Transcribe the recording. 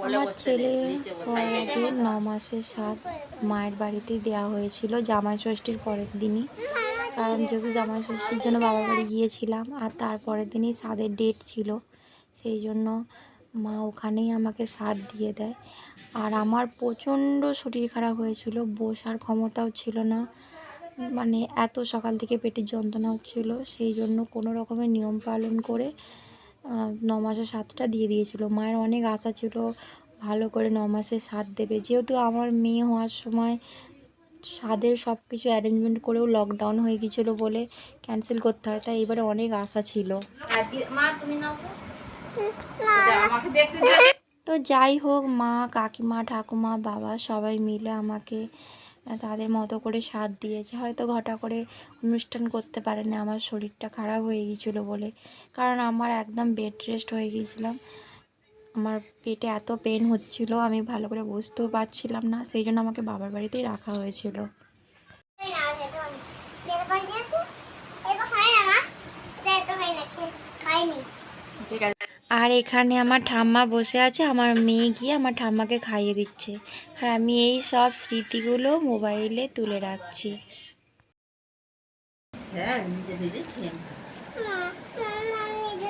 আমার ছেলে পরে 9 মাসের সাত মায়ের বাড়িতেই দেওয়া হয়েছিল জামাই ষষ্ঠীর পরের দিনই। কারণ যেহেতু জামাই ষষ্ঠীর জন্য বাবার বাড়ি গিয়েছিলাম আর তারপরের দিনই সাদের ডেট ছিল, সেই জন্য মা ওখানেই আমাকে সাদ দিয়ে দেয়। আর আমার প্রচণ্ড শরীর খারাপ হয়েছিল, বসার ক্ষমতাও ছিল না, মানে এত সকাল থেকে পেটের যন্ত্রণা হচ্ছিল। সেই জন্য কোনো রকমের নিয়ম পালন করে 9 মাসের সাতটা দিয়ে দিয়েছিল। মায়ের অনেক আশা ছিল ভালো করে 9 মাসের সাত দেবে, যেহেতু আমার মেয়ে হওয়ার সময় সাদের সব কিছু অ্যারেঞ্জমেন্ট করেও লকডাউন হয়ে গিয়েছিলো বলে ক্যান্সেল করতে হয়, তাই এবারে অনেক আশা ছিল। তো যাই হোক, মা, কাকিমা, ঠাকুমা, বাবা সবাই মিলে আমাকে তাদের মতো করে সাথ দিয়েছে। হয়তো ঘটা করে অনুষ্ঠান করতে পারেনি আমার শরীরটা খারাপ হয়ে গিয়েছিলো বলে, কারণ আমার একদম বেড রেস্ট হয়ে গিয়েছিলাম। আমার পেটে এত পেন হচ্ছিল, আমি ভালো করে বুঝতেও পারছিলাম না, সেই জন্য আমাকে বাবার বাড়িতেই রাখা হয়েছিল। আর এখানে আমার ঠাম্মা বসে আছে, আমার মেয়ে গিয়ে আমার ঠাম্মাকে খাইয়ে দিচ্ছে, আর আমি এই সব স্মৃতিগুলো মোবাইলে তুলে রাখছি। হ্যাঁ, নিজে নিজে খেয়ে নিজে